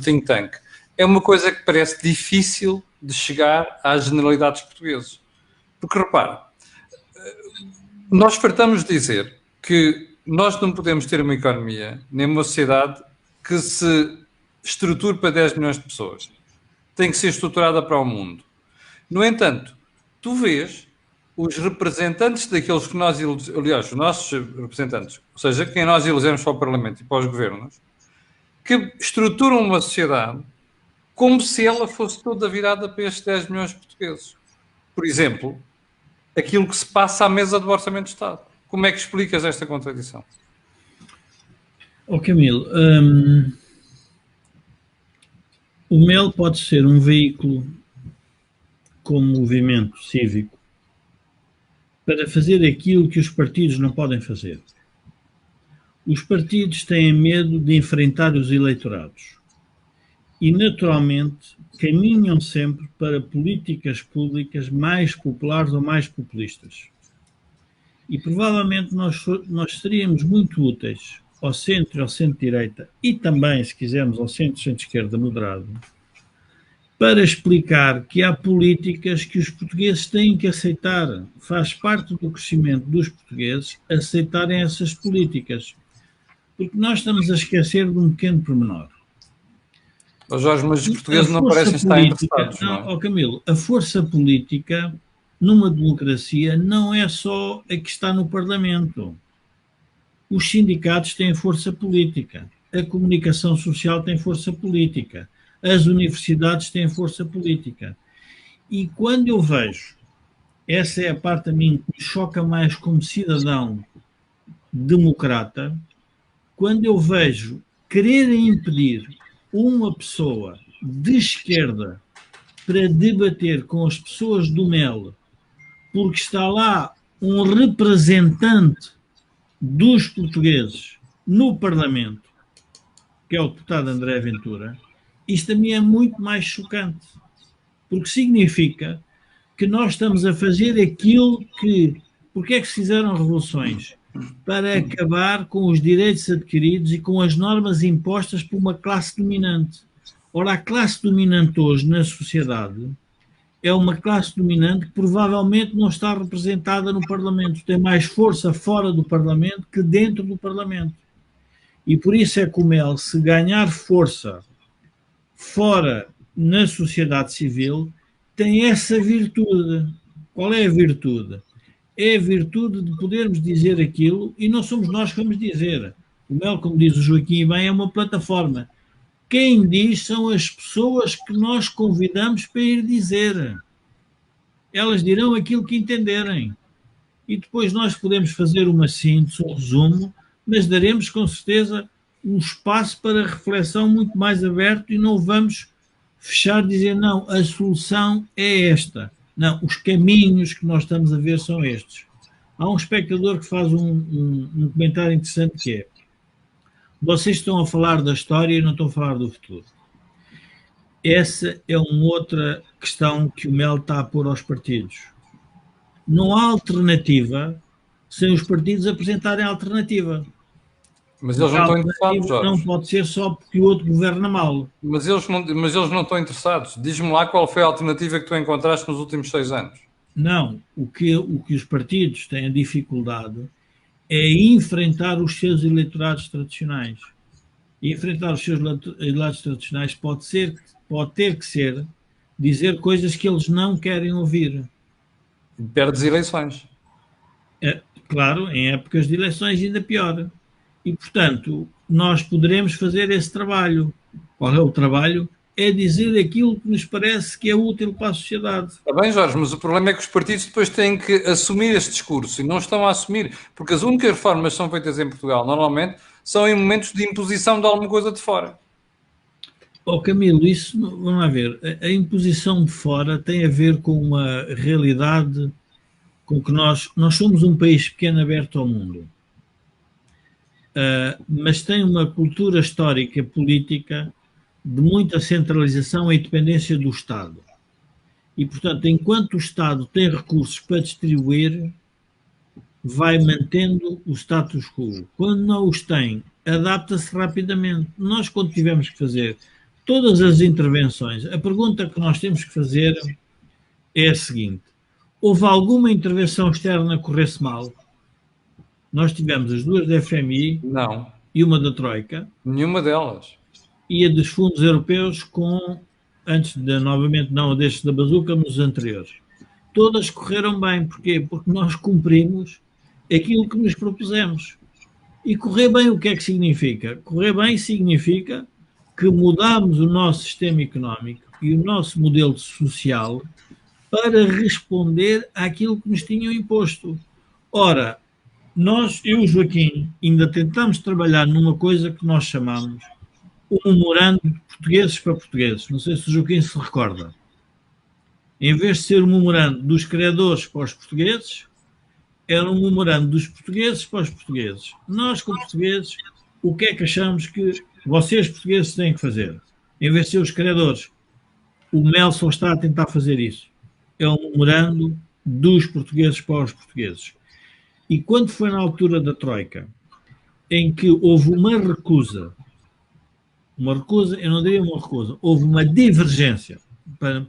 think tank. É uma coisa que parece difícil de chegar às generalidades portuguesas. Porque, repara, nós fartamos de dizer que nós não podemos ter uma economia, nem uma sociedade que se estruture para 10 milhões de pessoas. Tem que ser estruturada para o mundo. No entanto, tu vês os representantes daqueles que nós, aliás, os nossos representantes, ou seja, quem nós elegemos para o Parlamento e para os governos, que estruturam uma sociedade como se ela fosse toda virada para estes 10 milhões de portugueses. Por exemplo, aquilo que se passa à mesa do Orçamento de Estado. Como é que explicas esta contradição? Camilo, o MEL pode ser um veículo como movimento cívico para fazer aquilo que os partidos não podem fazer. Os partidos têm medo de enfrentar os eleitorados e, naturalmente, caminham sempre para políticas públicas mais populares ou mais populistas. E, provavelmente, nós seríamos muito úteis ao centro e ao centro-direita e também, se quisermos, ao centro-esquerda moderado, para explicar que há políticas que os portugueses têm que aceitar. Faz parte do crescimento dos portugueses aceitarem essas políticas. Porque nós estamos a esquecer de um pequeno pormenor. Jorge, mas os portugueses não parecem estar interessados. Não, Camilo, a força política numa democracia não é só a que está no Parlamento. Os sindicatos têm força política, a comunicação social tem força política, as universidades têm força política. E quando eu vejo, essa é a parte a mim que me choca mais como cidadão democrata, quando eu vejo quererem impedir uma pessoa de esquerda para debater com as pessoas do MEL, porque está lá um representante dos portugueses no Parlamento, que é o deputado André Ventura, isto a mim é muito mais chocante, porque significa que nós estamos a fazer aquilo que... Porque é que se fizeram revoluções? Para acabar com os direitos adquiridos e com as normas impostas por uma classe dominante. Ora, a classe dominante hoje na sociedade é uma classe dominante que provavelmente não está representada no Parlamento. Tem mais força fora do Parlamento que dentro do Parlamento. E por isso é que o MEL, se ganhar força fora na sociedade civil, tem essa virtude. Qual é a virtude? é a virtude de podermos dizer aquilo e não somos nós que vamos dizer. O Mel, como diz o Joaquim bem, é uma plataforma. Quem diz são as pessoas que nós convidamos para ir dizer. Elas dirão aquilo que entenderem. E depois nós podemos fazer uma síntese, um resumo, mas daremos com certeza um espaço para reflexão muito mais aberto e não vamos fechar dizer não, a solução é esta. Não, os caminhos que nós estamos a ver são estes. Há um espectador que faz um comentário interessante que é: vocês estão a falar da história e não estão a falar do futuro. Essa é uma outra questão que o Mel está a pôr aos partidos. Não há alternativa sem os partidos apresentarem alternativa. Mas eles não estão interessados, Jorge. Não pode ser só porque o outro governa mal. Mas eles não estão interessados. Diz-me lá qual foi a alternativa que tu encontraste nos últimos 6 anos. Não. O que os partidos têm a dificuldade é enfrentar os seus eleitorados tradicionais. E enfrentar os seus eleitorados tradicionais pode ter que ser dizer coisas que eles não querem ouvir. Perdes eleições. Claro, em épocas de eleições ainda pior. E, portanto, nós poderemos fazer esse trabalho. Qual é o trabalho? É dizer aquilo que nos parece que é útil para a sociedade. Está bem, Jorge, mas o problema é que os partidos depois têm que assumir este discurso e não estão a assumir, porque as únicas reformas que são feitas em Portugal, normalmente, são em momentos de imposição de alguma coisa de fora. Camilo, isso, vamos lá ver, a imposição de fora tem a ver com uma realidade com que nós somos um país pequeno aberto ao mundo, mas tem uma cultura histórica política de muita centralização e dependência do Estado. E, portanto, enquanto o Estado tem recursos para distribuir, vai mantendo o status quo. Quando não os tem, adapta-se rapidamente. Nós, quando tivemos que fazer todas as intervenções, a pergunta que nós temos que fazer é a seguinte: houve alguma intervenção externa que corresse mal? Nós tivemos as duas da FMI Não. E uma da Troika. Nenhuma delas. E a dos fundos europeus novamente, não a destes da bazuca, mas os anteriores. Todas correram bem. Porquê? Porque nós cumprimos aquilo que nos propusemos. E correr bem o que é que significa? Correr bem significa que mudamos o nosso sistema económico e o nosso modelo social para responder àquilo que nos tinham imposto. Ora, eu e o Joaquim ainda tentamos trabalhar numa coisa que nós chamamos o memorando de portugueses para portugueses. Não sei se o Joaquim se recorda. Em vez de ser um memorando dos credores para os portugueses, era um memorando dos portugueses para os portugueses. Nós, como portugueses, o que é que achamos que vocês, portugueses, têm que fazer? Em vez de ser os credores. O Mel só está a tentar fazer isso. É um memorando dos portugueses para os portugueses. E quando foi na altura da Troika, em que houve uma recusa, eu não diria uma recusa, houve uma divergência, para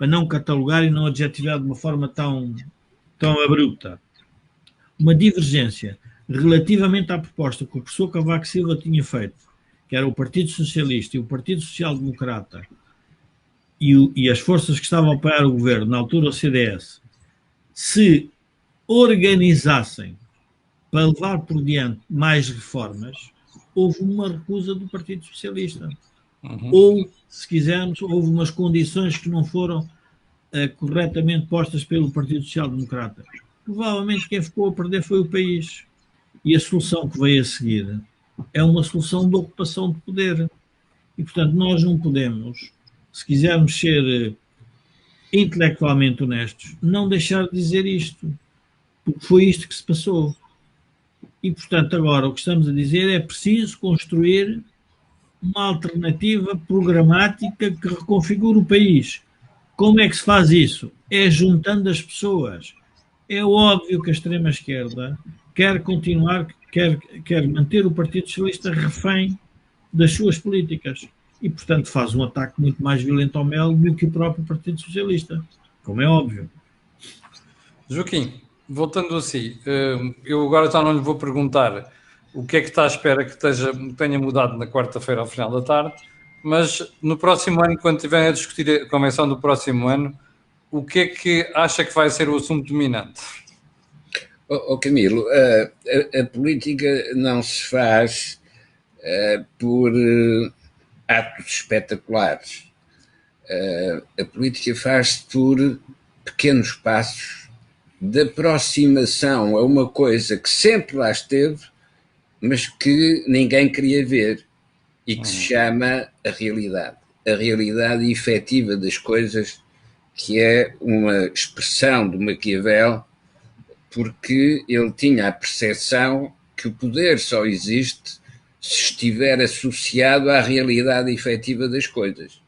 não catalogar e não adjetivar de uma forma tão abrupta, uma divergência relativamente à proposta que o professor Cavaco Silva tinha feito, que era o Partido Socialista e o Partido Social Democrata e as forças que estavam a apoiar o governo, na altura o CDS, se organizassem para levar por diante mais reformas, houve uma recusa do Partido Socialista. Ou, se quisermos, houve umas condições que não foram corretamente postas pelo Partido Social Democrata. Provavelmente quem ficou a perder foi o país. E a solução que veio a seguir é uma solução de ocupação de poder. E, portanto, nós não podemos, se quisermos ser intelectualmente honestos, não deixar de dizer isto. Porque foi isto que se passou. E, portanto, agora o que estamos a dizer é preciso construir uma alternativa programática que reconfigure o país. Como é que se faz isso? É juntando as pessoas. É óbvio que a extrema-esquerda quer continuar, quer manter o Partido Socialista refém das suas políticas. E, portanto, faz um ataque muito mais violento ao Mel do que o próprio Partido Socialista. Como é óbvio. Joaquim, voltando a si, eu agora já não lhe vou perguntar o que é que está à espera que tenha mudado na quarta-feira ao final da tarde, mas no próximo ano, quando estiverem a discutir a convenção do próximo ano, o que é que acha que vai ser o assunto dominante? Camilo, a política não se faz por atos espetaculares. A política faz-se por pequenos passos de aproximação a uma coisa que sempre lá esteve, mas que ninguém queria ver, e que se chama a realidade efetiva das coisas, que é uma expressão do Maquiavel, porque ele tinha a percepção que o poder só existe se estiver associado à realidade efetiva das coisas.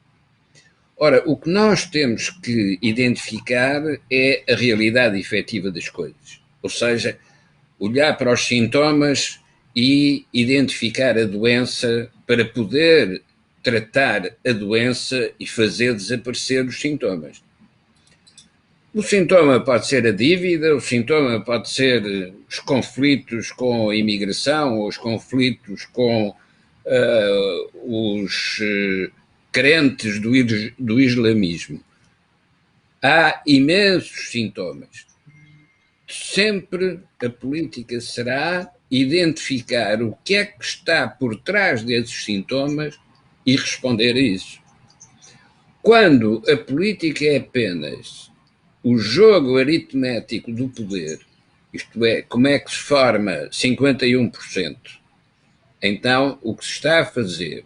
Ora, o que nós temos que identificar é a realidade efetiva das coisas, ou seja, olhar para os sintomas e identificar a doença para poder tratar a doença e fazer desaparecer os sintomas. O sintoma pode ser a dívida, o sintoma pode ser os conflitos com a imigração, ou os conflitos com os crentes do islamismo. Há imensos sintomas. Sempre a política será identificar o que é que está por trás desses sintomas e responder a isso. Quando a política é apenas o jogo aritmético do poder, isto é, como é que se forma 51%, então o que se está a fazer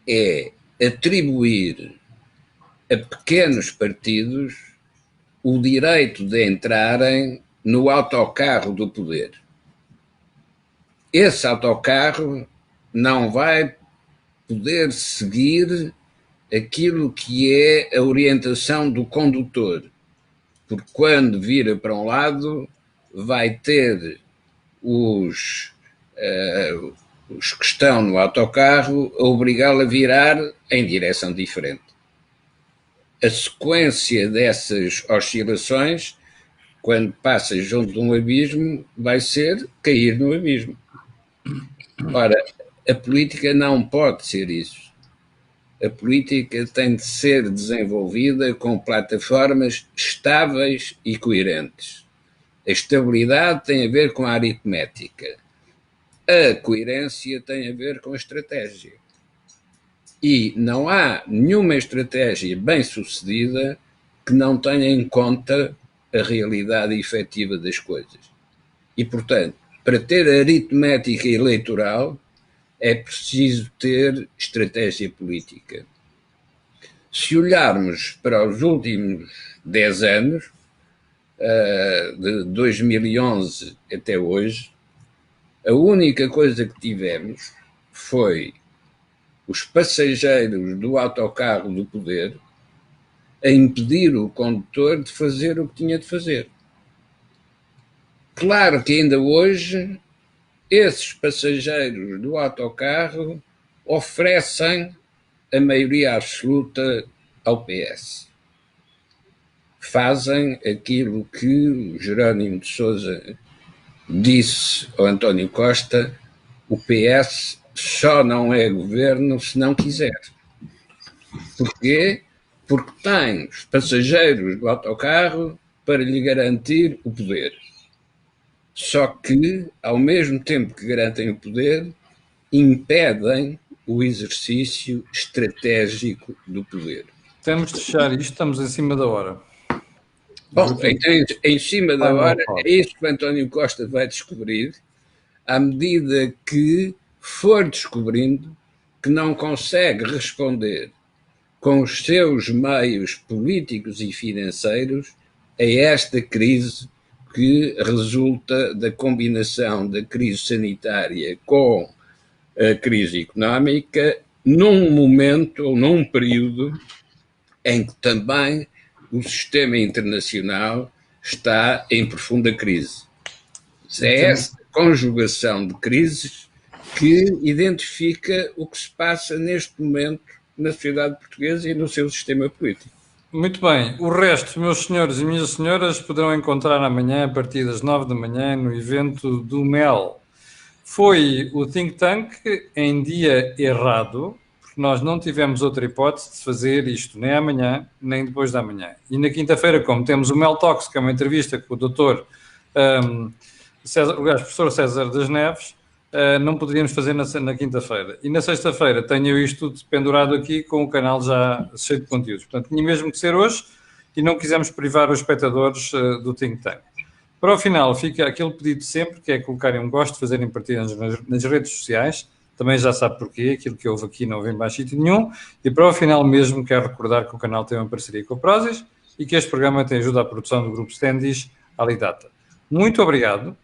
é atribuir a pequenos partidos o direito de entrarem no autocarro do poder. Esse autocarro não vai poder seguir aquilo que é a orientação do condutor, porque quando vira para um lado vai ter os que estão no autocarro a obrigá-lo a virar em direção diferente. A sequência dessas oscilações, quando passa junto de um abismo, vai ser cair no abismo. Ora, a política não pode ser isso. A política tem de ser desenvolvida com plataformas estáveis e coerentes. A estabilidade tem a ver com a aritmética. A coerência tem a ver com a estratégia. E não há nenhuma estratégia bem-sucedida que não tenha em conta a realidade efetiva das coisas. E, portanto, para ter aritmética eleitoral é preciso ter estratégia política. Se olharmos para os últimos 10 anos, de 2011 até hoje, a única coisa que tivemos foi os passageiros do autocarro do poder a impedir o condutor de fazer o que tinha de fazer. Claro que ainda hoje esses passageiros do autocarro oferecem a maioria absoluta ao PS. Fazem aquilo que o Jerónimo de Sousa disse ao António Costa: o PS só não é governo se não quiser. Porquê? Porque tem os passageiros do autocarro para lhe garantir o poder. Só que, ao mesmo tempo que garantem o poder, impedem o exercício estratégico do poder. Temos de fechar isto, estamos em cima da hora. Bom, então, em cima da hora, é isso que o António Costa vai descobrir, à medida que for descobrindo que não consegue responder com os seus meios políticos e financeiros a esta crise que resulta da combinação da crise sanitária com a crise económica, num momento ou num período em que também o sistema internacional está em profunda crise. É essa conjugação de crises que identifica o que se passa neste momento na sociedade portuguesa e no seu sistema político. Muito bem. O resto, meus senhores e minhas senhoras, poderão encontrar amanhã, a partir das 9 da manhã, no evento do MEL. Foi o think tank em dia errado, porque nós não tivemos outra hipótese de fazer isto nem amanhã, nem depois da manhã. E na quinta-feira, como temos o MEL Talks, que é uma entrevista com o Dr. Aliás, professor César das Neves, não poderíamos fazer na quinta-feira. E na sexta-feira tenho isto tudo pendurado aqui com o canal já cheio de conteúdos. Portanto, tinha mesmo que ser hoje e não quisemos privar os espectadores do Think Tank. Para o final, fica aquele pedido de sempre, que é colocarem um gosto, fazerem partidas nas redes sociais. Também já sabe porquê, aquilo que houve aqui não vem mais sítio nenhum. E para o final mesmo, quero recordar que o canal tem uma parceria com a Prozis e que este programa tem ajuda à produção do grupo Standish Alidata. Muito obrigado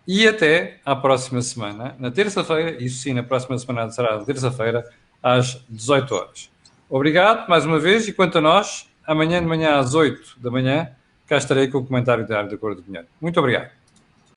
e até à próxima semana, na terça-feira, isso sim, na próxima semana será na terça-feira, às 18 horas. Obrigado mais uma vez e quanto a nós, amanhã de manhã às 8 da manhã, cá estarei com o comentário diário da Cor do Dinheiro. Muito obrigado.